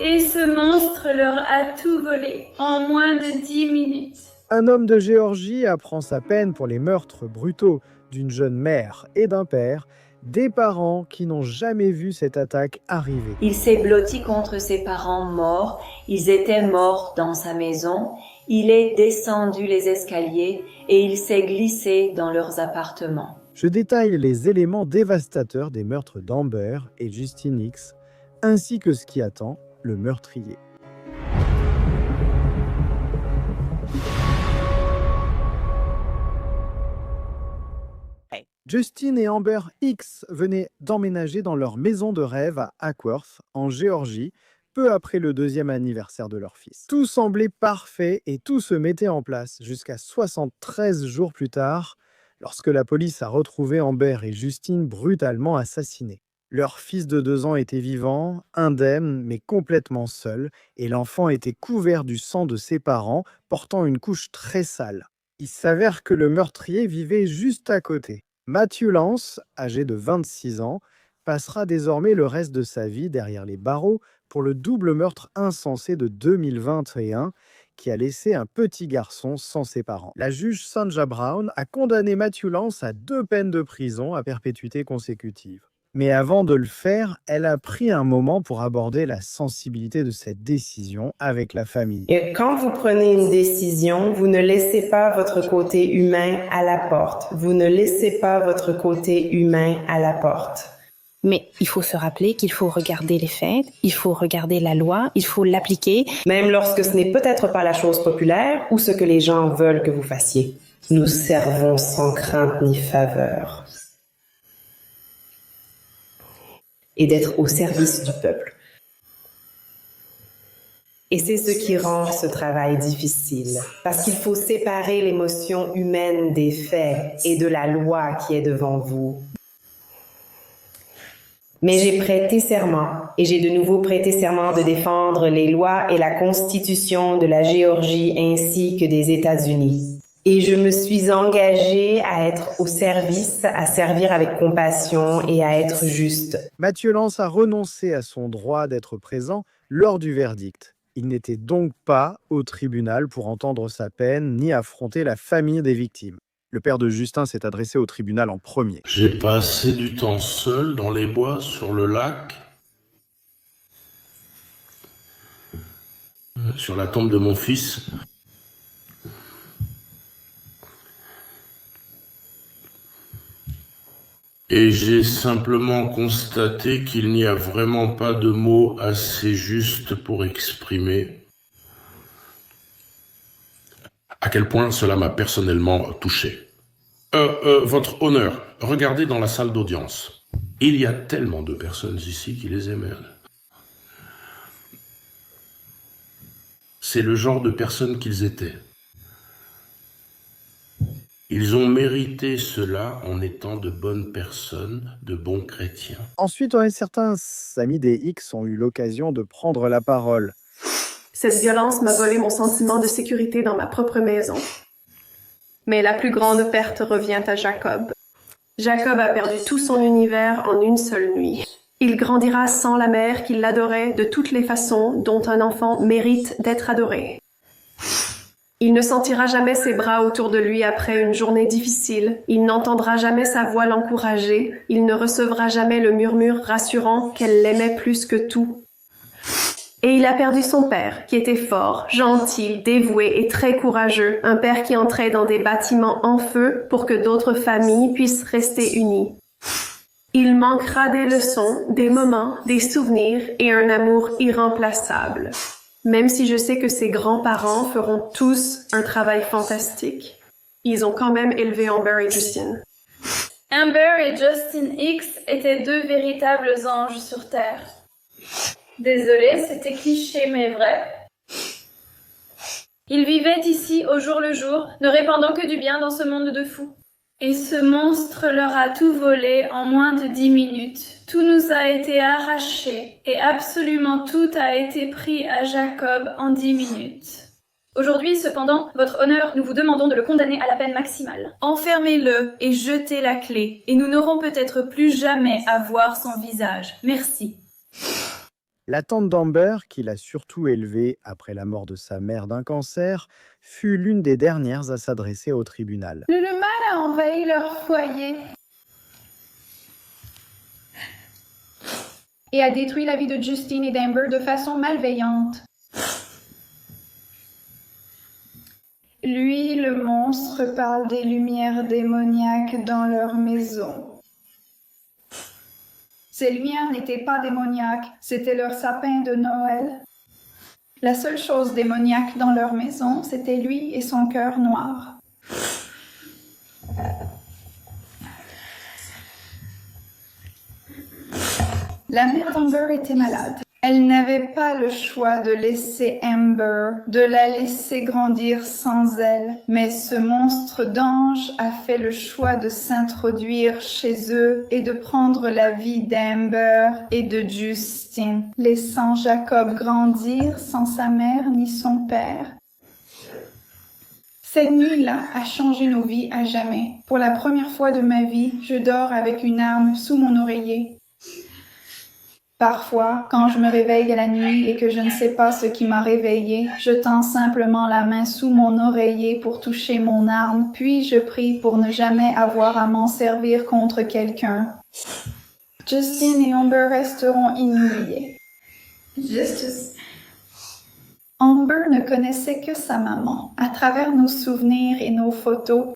Et ce monstre leur a tout volé en moins de 10 minutes. Un homme de Géorgie apprend sa peine pour les meurtres brutaux d'une jeune mère et d'un père, des parents qui n'ont jamais vu cette attaque arriver. Il s'est blotti contre ses parents morts, ils étaient morts dans sa maison, il est descendu les escaliers et il s'est glissé dans leurs appartements. Je détaille les éléments dévastateurs des meurtres d'Amber et Justin X, ainsi que ce qui attend le meurtrier. Justin et Amber X venaient d'emménager dans leur maison de rêve à Acworth, en Géorgie, peu après le 2e anniversaire de leur fils. Tout semblait parfait et tout se mettait en place jusqu'à 73 jours plus tard, lorsque la police a retrouvé Amber et Justin brutalement assassinés. Leur fils de 2 ans était vivant, indemne, mais complètement seul, et l'enfant était couvert du sang de ses parents, portant une couche très sale. Il s'avère que le meurtrier vivait juste à côté. Matthew Lance, âgé de 26 ans, passera désormais le reste de sa vie derrière les barreaux pour le double meurtre insensé de 2021 qui a laissé un petit garçon sans ses parents. La juge Sandra Brown a condamné Matthew Lance à 2 peines de prison à perpétuité consécutive. Mais avant de le faire, elle a pris un moment pour aborder la sensibilité de cette décision avec la famille. Et quand vous prenez une décision, vous ne laissez pas votre côté humain à la porte. Vous ne laissez pas votre côté humain à la porte. Mais il faut se rappeler qu'il faut regarder les faits, il faut regarder la loi, il faut l'appliquer. Même lorsque ce n'est peut-être pas la chose populaire ou ce que les gens veulent que vous fassiez. Nous servons sans crainte ni faveur. Et d'être au service du peuple. Et c'est ce qui rend ce travail difficile, parce qu'il faut séparer l'émotion humaine des faits et de la loi qui est devant vous. Mais j'ai prêté serment, et j'ai de nouveau prêté serment de défendre les lois et la constitution de la Géorgie ainsi que des États-Unis. Et je me suis engagée à être au service, à servir avec compassion et à être juste. Matthew Lance a renoncé à son droit d'être présent lors du verdict. Il n'était donc pas au tribunal pour entendre sa peine ni affronter la famille des victimes. Le père de Justin s'est adressé au tribunal en premier. J'ai passé du temps seul dans les bois sur le lac, sur la tombe de mon fils. Et j'ai simplement constaté qu'il n'y a vraiment pas de mots assez justes pour exprimer à quel point cela m'a personnellement touché. Votre honneur, regardez dans la salle d'audience. Il y a tellement de personnes ici qui les émerdent. C'est le genre de personnes qu'ils étaient. Ils ont mérité cela en étant de bonnes personnes, de bons chrétiens. Ensuite, certains amis des X ont eu l'occasion de prendre la parole. Cette violence m'a volé mon sentiment de sécurité dans ma propre maison. Mais la plus grande perte revient à Jacob. Jacob a perdu tout son univers en une seule nuit. Il grandira sans la mère qui l'adorait de toutes les façons dont un enfant mérite d'être adoré. Il ne sentira jamais ses bras autour de lui après une journée difficile. Il n'entendra jamais sa voix l'encourager. Il ne recevra jamais le murmure rassurant qu'elle l'aimait plus que tout. Et il a perdu son père, qui était fort, gentil, dévoué et très courageux. Un père qui entrait dans des bâtiments en feu pour que d'autres familles puissent rester unies. Il manquera des leçons, des moments, des souvenirs et un amour irremplaçable. Même si je sais que ses grands-parents feront tous un travail fantastique, ils ont quand même élevé Amber et Justin. Amber et Justin X étaient 2 véritables anges sur Terre. Désolée, c'était cliché mais vrai. Ils vivaient ici au jour le jour, ne répandant que du bien dans ce monde de fous. Et ce monstre leur a tout volé en moins de 10 minutes. Tout nous a été arraché et absolument tout a été pris à Jacob en 10 minutes. Aujourd'hui, cependant, votre honneur, nous vous demandons de le condamner à la peine maximale. Enfermez-le et jetez la clé, et nous n'aurons peut-être plus jamais à voir son visage. Merci. La tante d'Amber, qui l'a surtout élevée après la mort de sa mère d'un cancer, fut l'une des dernières à s'adresser au tribunal. Le mal a envahi leur foyer et a détruit la vie de Justine et d'Amber de façon malveillante. Lui, le monstre, parle des lumières démoniaques dans leur maison. Ces lumières n'étaient pas démoniaques, c'était leur sapin de Noël. La seule chose démoniaque dans leur maison, c'était lui et son cœur noir. La mère d'Amber était malade. Elle n'avait pas le choix de laisser Amber, de la laisser grandir sans elle. Mais ce monstre d'ange a fait le choix de s'introduire chez eux et de prendre la vie d'Amber et de Justine, laissant Jacob grandir sans sa mère ni son père. Cette nuit-là a changé nos vies à jamais. Pour la première fois de ma vie, je dors avec une arme sous mon oreiller. Parfois, quand je me réveille la nuit et que je ne sais pas ce qui m'a réveillée, je tends simplement la main sous mon oreiller pour toucher mon arme, puis je prie pour ne jamais avoir à m'en servir contre quelqu'un. Justine et Amber resteront inoubliés. Amber ne connaissait que sa maman. À travers nos souvenirs et nos photos,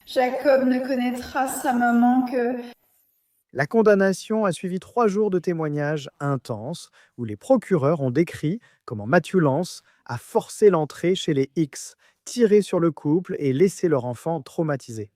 Jacob ne connaîtra sa maman que... La condamnation a suivi 3 jours de témoignages intenses où les procureurs ont décrit comment Matthew Lance a forcé l'entrée chez les X, tiré sur le couple et laissé leur enfant traumatisé.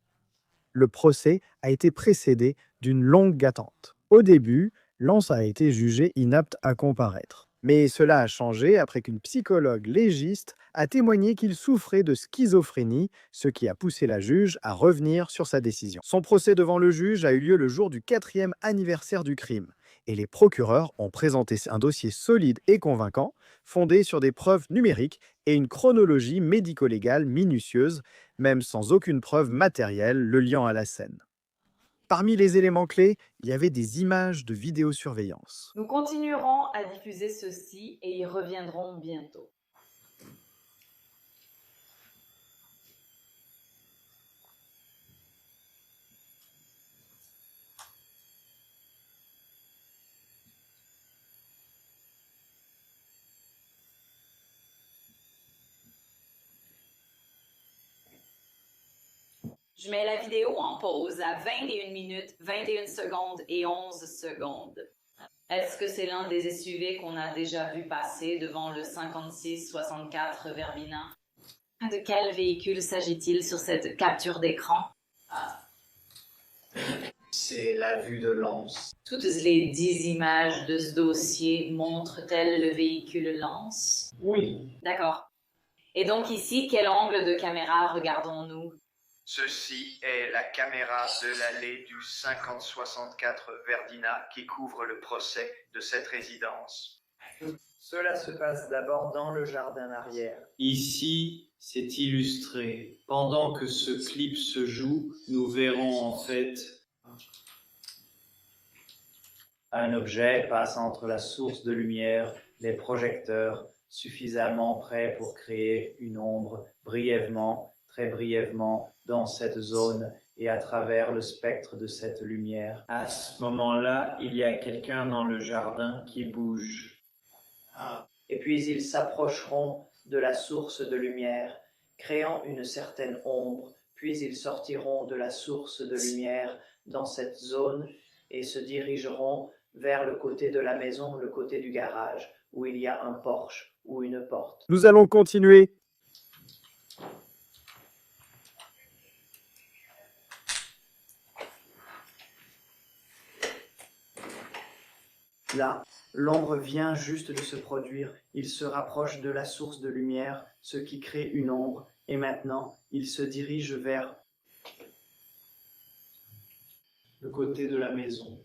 Le procès a été précédé d'une longue attente. Au début, Lance a été jugé inapte à comparaître. Mais cela a changé après qu'une psychologue légiste a témoigné qu'il souffrait de schizophrénie, ce qui a poussé la juge à revenir sur sa décision. Son procès devant le juge a eu lieu le jour du 4e anniversaire du crime, et les procureurs ont présenté un dossier solide et convaincant, fondé sur des preuves numériques et une chronologie médico-légale minutieuse, même sans aucune preuve matérielle le liant à la scène. Parmi les éléments clés, il y avait des images de vidéosurveillance. Nous continuerons à diffuser ceci et y reviendrons bientôt. Je mets la vidéo en pause à 21 minutes, 21 secondes et 11 secondes. Est-ce que c'est l'un des SUV qu'on a déjà vu passer devant le 5664 Verbina? De quel véhicule s'agit-il sur cette capture d'écran? C'est la vue de Lance. Toutes les 10 images de ce dossier montrent-elles le véhicule Lance? Oui. D'accord. Et donc ici, quel angle de caméra regardons-nous? Ceci est la caméra de l'allée du 5064 Verdina qui couvre le procès de cette résidence. Cela se passe d'abord dans le jardin arrière. Ici, c'est illustré. Pendant que ce clip se joue, nous verrons en fait... Un objet passe entre la source de lumière, les projecteurs, suffisamment prêts pour créer une ombre brièvement, très brièvement, dans cette zone et à travers le spectre de cette lumière. À ce moment-là, il y a quelqu'un dans le jardin qui bouge. Et puis ils s'approcheront de la source de lumière, créant une certaine ombre, puis ils sortiront de la source de lumière dans cette zone et se dirigeront vers le côté de la maison, le côté du garage, où il y a un porche ou une porte. Nous allons continuer. Là, l'ombre vient juste de se produire, il se rapproche de la source de lumière, ce qui crée une ombre, et maintenant, il se dirige vers Le côté de la maison.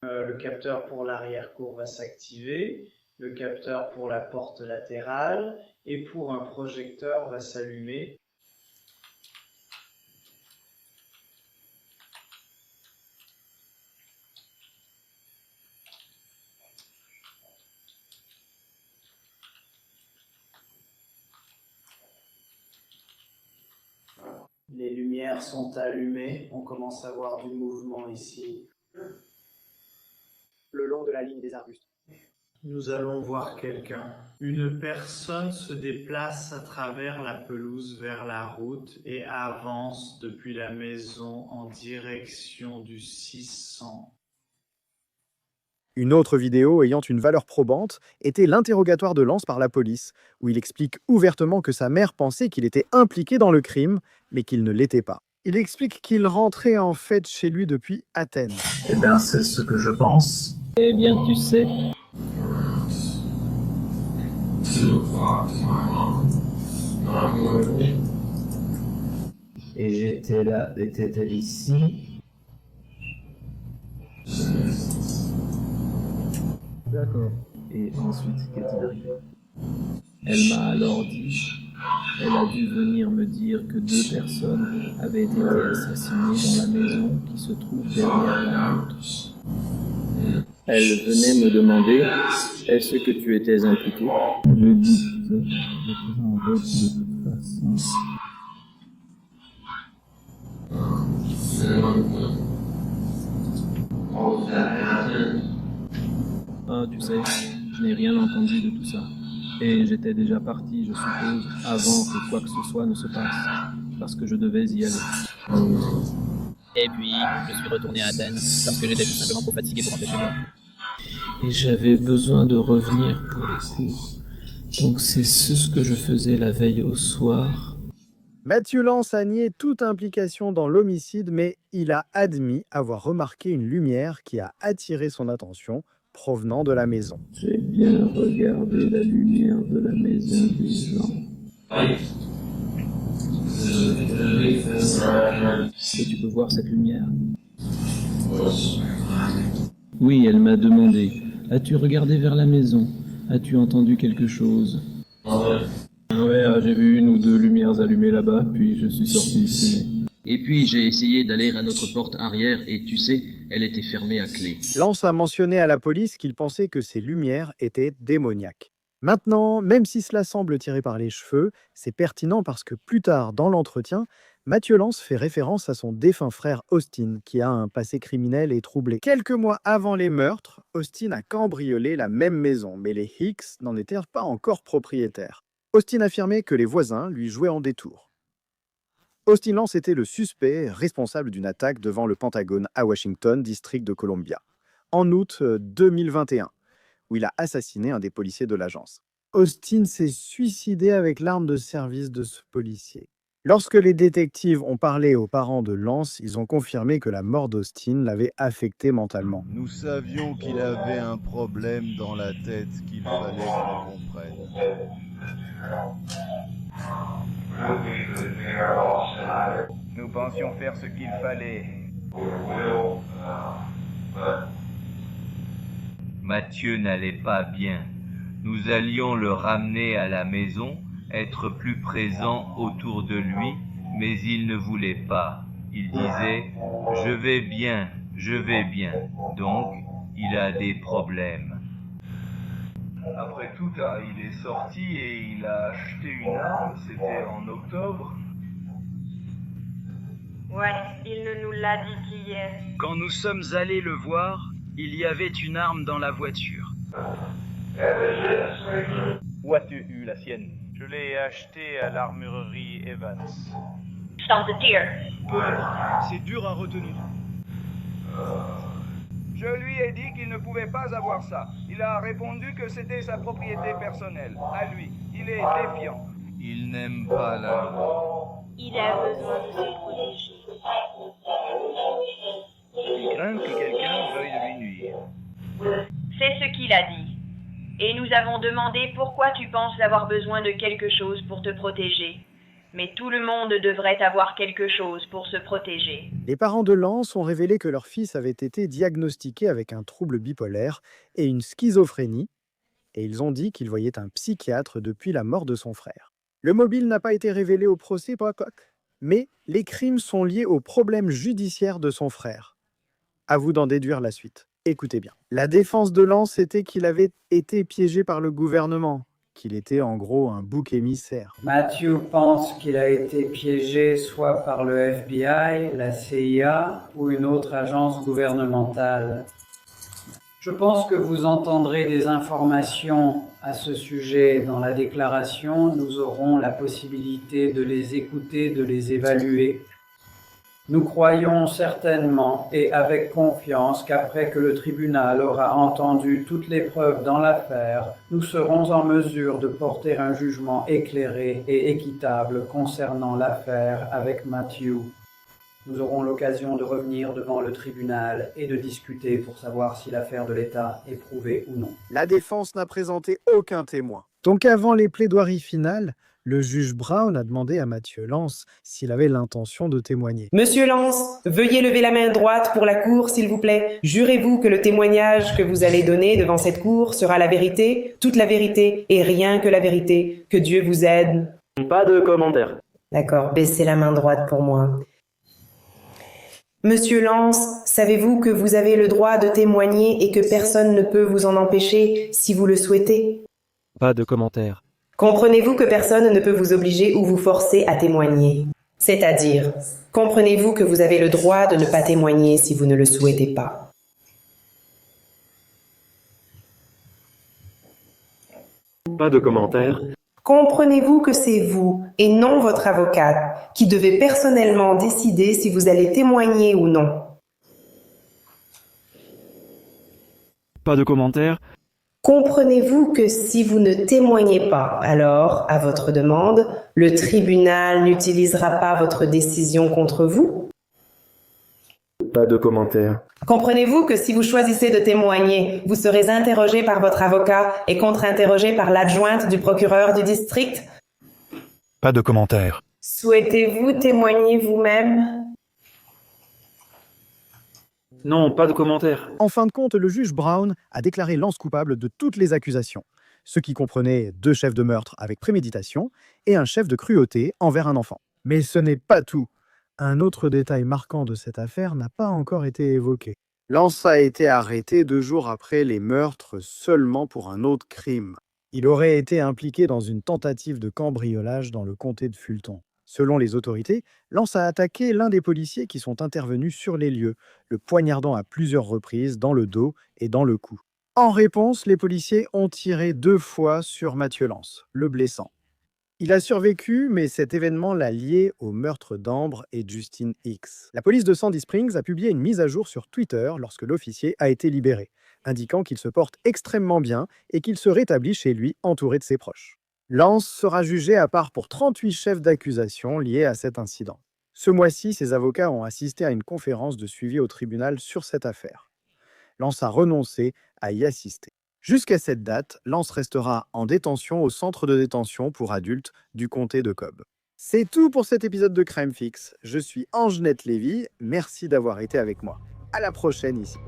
le capteur pour l'arrière-cour va s'activer, le capteur pour la porte latérale, et pour un projecteur va s'allumer. Les lumières sont allumées, on commence à voir du mouvement ici. Le long de la ligne des arbustes. Nous allons voir quelqu'un. Une personne se déplace à travers la pelouse vers la route et avance depuis la maison en direction du 600. Une autre vidéo ayant une valeur probante était l'interrogatoire de Lance par la police, où il explique ouvertement que sa mère pensait qu'il était impliqué dans le crime, mais qu'il ne l'était pas. Il explique qu'il rentrait en fait chez lui depuis Athènes. Eh bien, c'est ce que je pense. Eh bien, tu sais. Et j'étais là, était ici. D'accord. Et ensuite, qu'est-il arrivé? Elle m'a alors dit, elle a dû venir me dire que 2 personnes avaient été assassinées dans la maison qui se trouve derrière la nôtre. Elle venait me demander, est-ce que tu étais impliqué? Je dis que j'étais en route de toute façon. Ah, tu sais, je n'ai rien entendu de tout ça. Et j'étais déjà parti, je suppose, avant que quoi que ce soit ne se passe, parce que je devais y aller. Et puis, je suis retourné à Athènes, parce que j'étais tout simplement trop fatigué pour rentrer chez moi. Et j'avais besoin de revenir pour les cours. Donc c'est ce que je faisais la veille au soir. Mathieu Lance a nié toute implication dans l'homicide, mais il a admis avoir remarqué une lumière qui a attiré son attention provenant de la maison. J'ai bien regardé la lumière de la maison des gens. Et tu peux voir cette lumière? Oui, elle m'a demandé, as-tu regardé vers la maison? As-tu entendu quelque chose? Ouais, j'ai vu 1 ou 2 lumières allumées là-bas, puis je suis sorti fumer. Et puis, j'ai essayé d'aller à notre porte arrière, et tu sais, elle était fermée à clé. Lance a mentionné à la police qu'il pensait que ces lumières étaient démoniaques. Maintenant, même si cela semble tiré par les cheveux, c'est pertinent parce que plus tard dans l'entretien, Mathieu Lance fait référence à son défunt frère Austin, qui a un passé criminel et troublé. Quelques mois avant les meurtres, Austin a cambriolé la même maison, mais les Hicks n'en étaient pas encore propriétaires. Austin affirmait que les voisins lui jouaient en détour. Austin Lance était le suspect responsable d'une attaque devant le Pentagone à Washington, district de Columbia, en août 2021, où il a assassiné un des policiers de l'agence. Austin s'est suicidé avec l'arme de service de ce policier. Lorsque les détectives ont parlé aux parents de Lance, ils ont confirmé que la mort d'Austin l'avait affecté mentalement. Nous savions qu'il avait un problème dans la tête qu'il fallait qu'on comprenne. Nous pensions faire ce qu'il fallait. Mathieu n'allait pas bien. Nous allions le ramener à la maison, être plus présent autour de lui, mais il ne voulait pas. Il disait « Je vais bien, je vais bien ». Donc, il a des problèmes. Après tout, il est sorti et il a acheté une arme, c'était en octobre. Ouais, il ne nous l'a dit qu'hier. Quand nous sommes allés le voir, il y avait une arme dans la voiture. Où as-tu eu la sienne? Je l'ai achetée à l'armurerie Evans. Sans te dire. Peu importe, c'est dur à retenir. Je lui ai dit qu'il ne pouvait pas avoir ça. Il a répondu que c'était sa propriété personnelle, à lui. Il est défiant. Il n'aime pas la loi. Il a besoin de se protéger. Il craint que quelqu'un veuille de lui nuire. C'est ce qu'il a dit. Et nous avons demandé pourquoi tu penses avoir besoin de quelque chose pour te protéger. Mais tout le monde devrait avoir quelque chose pour se protéger. Les parents de Lance ont révélé que leur fils avait été diagnostiqué avec un trouble bipolaire et une schizophrénie, et ils ont dit qu'ils voyaient un psychiatre depuis la mort de son frère. Le mobile n'a pas été révélé au procès Pocock, mais les crimes sont liés aux problèmes judiciaires de son frère. À vous d'en déduire la suite. Écoutez bien. La défense de Lance était qu'il avait été piégé par le gouvernement, qu'il était en gros un bouc émissaire. Matthew pense qu'il a été piégé soit par le FBI, la CIA ou une autre agence gouvernementale. Je pense que vous entendrez des informations à ce sujet dans la déclaration. Nous aurons la possibilité de les écouter, de les évaluer. Nous croyons certainement et avec confiance qu'après que le tribunal aura entendu toutes les preuves dans l'affaire, nous serons en mesure de porter un jugement éclairé et équitable concernant l'affaire avec Matthew. Nous aurons l'occasion de revenir devant le tribunal et de discuter pour savoir si l'affaire de l'État est prouvée ou non. La défense n'a présenté aucun témoin. Donc avant les plaidoiries finales, le juge Brown a demandé à Mathieu Lance s'il avait l'intention de témoigner. Monsieur Lance, veuillez lever la main droite pour la cour, s'il vous plaît. Jurez-vous que le témoignage que vous allez donner devant cette cour sera la vérité, toute la vérité et rien que la vérité. Que Dieu vous aide. Pas de commentaires. D'accord, baissez la main droite pour moi. Monsieur Lance, savez-vous que vous avez le droit de témoigner et que personne ne peut vous en empêcher si vous le souhaitez? Pas de commentaires. Comprenez-vous que personne ne peut vous obliger ou vous forcer à témoigner? C'est-à-dire, comprenez-vous que vous avez le droit de ne pas témoigner si vous ne le souhaitez pas? Pas de commentaires. Comprenez-vous que c'est vous, et non votre avocate, qui devez personnellement décider si vous allez témoigner ou non? Pas de commentaires. Comprenez-vous que si vous ne témoignez pas, alors, à votre demande, le tribunal n'utilisera pas votre décision contre vous? Pas de commentaires. Comprenez-vous que si vous choisissez de témoigner, vous serez interrogé par votre avocat et contre-interrogé par l'adjointe du procureur du district? Pas de commentaires. Souhaitez-vous témoigner vous-même? Non, pas de commentaires. En fin de compte, le juge Brown a déclaré Lance coupable de toutes les accusations, ce qui comprenait 2 chefs de meurtre avec préméditation et un chef de cruauté envers un enfant. Mais ce n'est pas tout. Un autre détail marquant de cette affaire n'a pas encore été évoqué. Lance a été arrêté 2 jours après les meurtres seulement pour un autre crime. Il aurait été impliqué dans une tentative de cambriolage dans le comté de Fulton. Selon les autorités, Lance a attaqué l'un des policiers qui sont intervenus sur les lieux, le poignardant à plusieurs reprises dans le dos et dans le cou. En réponse, les policiers ont tiré 2 fois sur Mathieu Lance, le blessant. Il a survécu, mais cet événement l'a lié au meurtre d'Ambre et Justin Hicks. La police de Sandy Springs a publié une mise à jour sur Twitter lorsque l'officier a été libéré, indiquant qu'il se porte extrêmement bien et qu'il se rétablit chez lui entouré de ses proches. Lance sera jugé à part pour 38 chefs d'accusation liés à cet incident. Ce mois-ci, ses avocats ont assisté à une conférence de suivi au tribunal sur cette affaire. Lance a renoncé à y assister. Jusqu'à cette date, Lance restera en détention au centre de détention pour adultes du comté de Cobb. C'est tout pour cet épisode de Crime Fix. Je suis Angenette Lévy. Merci d'avoir été avec moi. À la prochaine ici.